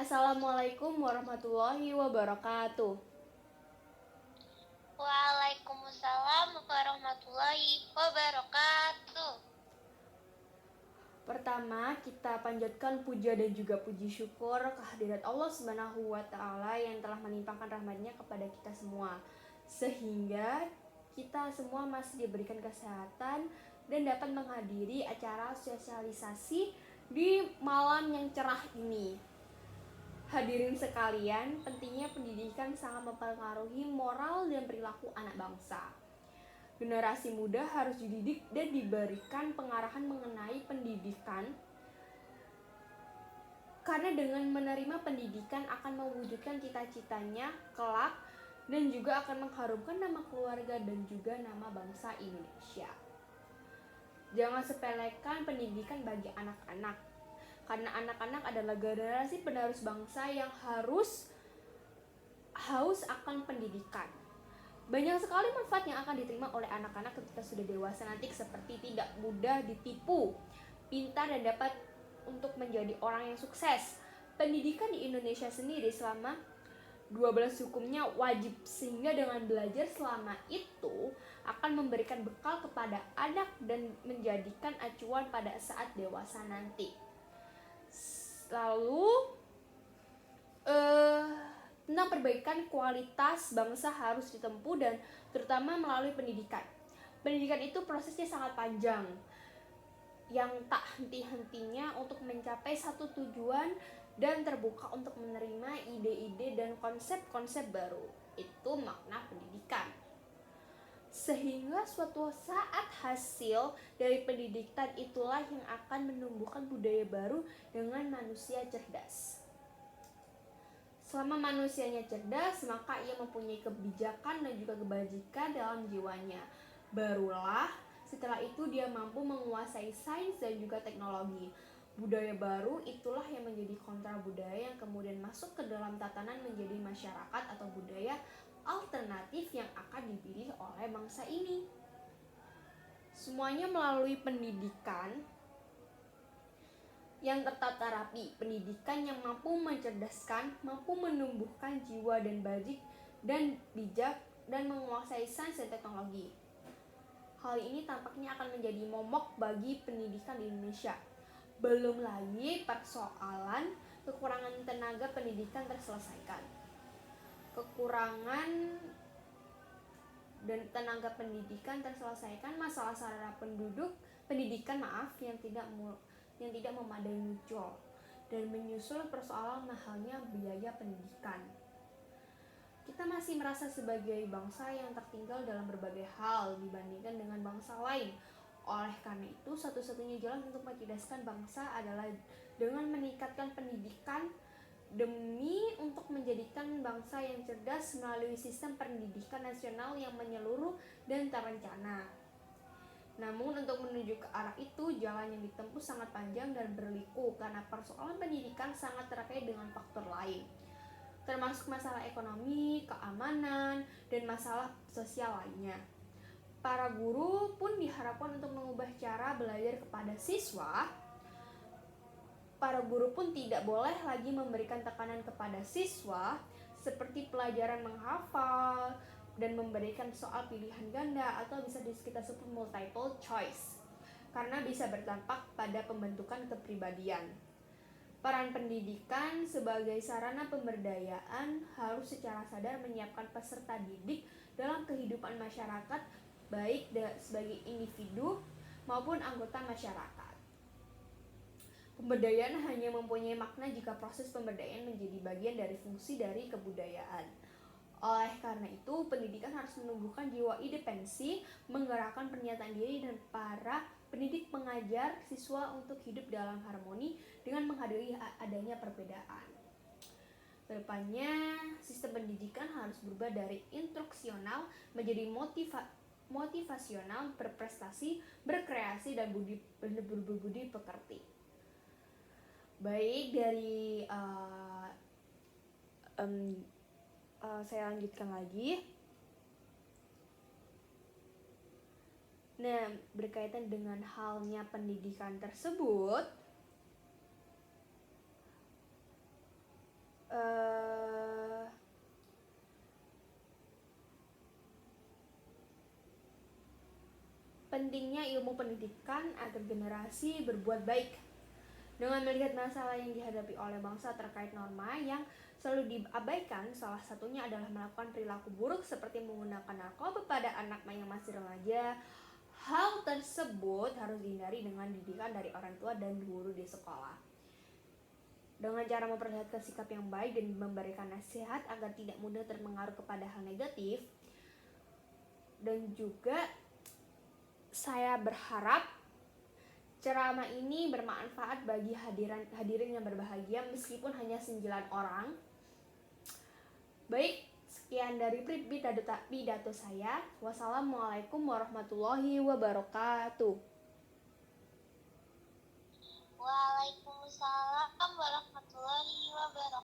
Assalamualaikum warahmatullahi wabarakatuh. Waalaikumsalam warahmatullahi wabarakatuh. Pertama, kita panjatkan puja dan juga puji syukur kehadirat Allah Subhanahu wa taala yang telah menimpakan rahmat-Nya kepada kita semua. Sehingga kita semua masih diberikan kesehatan dan dapat menghadiri acara sosialisasi di malam yang cerah ini. Hadirin sekalian, pentingnya pendidikan sangat mempengaruhi moral dan perilaku anak bangsa. Generasi muda harus dididik dan diberikan pengarahan mengenai pendidikan, karena dengan menerima pendidikan akan mewujudkan cita-citanya kelak dan juga akan mengharumkan nama keluarga dan juga nama bangsa Indonesia. Jangan sepelekan pendidikan bagi anak-anak, karena anak-anak adalah generasi penerus bangsa yang haus akan pendidikan. Banyak sekali manfaat yang akan diterima oleh anak-anak ketika sudah dewasa nanti, seperti tidak mudah ditipu, pintar dan dapat untuk menjadi orang yang sukses. Pendidikan di Indonesia sendiri selama 12 hukumnya wajib, sehingga dengan belajar selama itu akan memberikan bekal kepada anak dan menjadikan acuan pada saat dewasa nanti. Lalu tentang perbaikan kualitas bangsa harus ditempuh dan terutama melalui pendidikan. Pendidikan itu prosesnya sangat panjang, yang tak henti-hentinya untuk mencapai satu tujuan dan terbuka untuk menerima ide-ide dan konsep-konsep baru. Itu makna pendidikan. Sehingga suatu saat hasil dari pendidikan itulah yang akan menumbuhkan budaya baru dengan manusia cerdas. Selama manusianya cerdas, maka ia mempunyai kebijakan dan juga kebajikan dalam jiwanya. Barulah setelah itu dia mampu menguasai sains dan juga teknologi. Budaya baru itulah yang menjadi kontra budaya yang kemudian masuk ke dalam tatanan menjadi masyarakat atau budaya alternatif yang akan dipilih oleh bangsa ini. Semuanya melalui pendidikan yang tertata rapi, pendidikan yang mampu mencerdaskan, mampu menumbuhkan jiwa dan bajik dan bijak dan menguasai sains dan teknologi. Hal ini tampaknya akan menjadi momok bagi pendidikan di Indonesia. Belum lagi persoalan kekurangan tenaga pendidikan terselesaikan. Kekurangan dan tenaga pendidikan terselesaikan, masalah sarana pendidikan yang tidak memadai muncul, dan menyusul persoalan mahalnya biaya pendidikan. Kita masih merasa sebagai bangsa yang tertinggal dalam berbagai hal dibandingkan dengan bangsa lain. Oleh karena itu, satu-satunya jalan untuk mencerdaskan bangsa adalah dengan meningkatkan pendidikan demi untuk menjadikan bangsa yang cerdas melalui sistem pendidikan nasional yang menyeluruh dan terencana. Namun untuk menuju ke arah itu, jalan yang ditempuh sangat panjang dan berliku karena persoalan pendidikan sangat terkait dengan faktor lain, termasuk masalah ekonomi, keamanan, dan masalah sosial lainnya. Para guru pun diharapkan untuk mengubah cara belajar kepada siswa. Para guru pun tidak boleh lagi memberikan tekanan kepada siswa seperti pelajaran menghafal dan memberikan soal pilihan ganda atau bisa kita sebut multiple choice, karena bisa berdampak pada pembentukan kepribadian. Peran pendidikan sebagai sarana pemberdayaan harus secara sadar menyiapkan peserta didik dalam kehidupan masyarakat, baik sebagai individu maupun anggota masyarakat. Pemberdayaan hanya mempunyai makna jika proses pemberdayaan menjadi bagian dari fungsi dari kebudayaan. Oleh karena itu, pendidikan harus menumbuhkan jiwa independensi, menggerakkan pernyataan diri dan para pendidik mengajar siswa untuk hidup dalam harmoni dengan menghargai adanya perbedaan. Kedepannya, sistem pendidikan harus berubah dari instruksional menjadi motivasional, berprestasi, berkreasi, dan berbudi pekerti. Baik, dari saya lanjutkan lagi. Nah, berkaitan dengan halnya pendidikan tersebut, pentingnya ilmu pendidikan agar generasi berbuat baik. Dengan melihat masalah yang dihadapi oleh bangsa terkait norma yang selalu diabaikan, salah satunya adalah melakukan perilaku buruk seperti menggunakan narkoba pada anak yang masih remaja. Hal tersebut harus dihindari dengan didikan dari orang tua dan guru di sekolah. Dengan cara memperlihatkan sikap yang baik dan memberikan nasihat agar tidak mudah terpengaruh kepada hal negatif. Dan juga saya berharap ceramah ini bermanfaat bagi hadirin yang berbahagia meskipun hanya 9 orang. Baik, sekian dari pidato saya. Wassalamualaikum warahmatullahi wabarakatuh. Waalaikumsalam warahmatullahi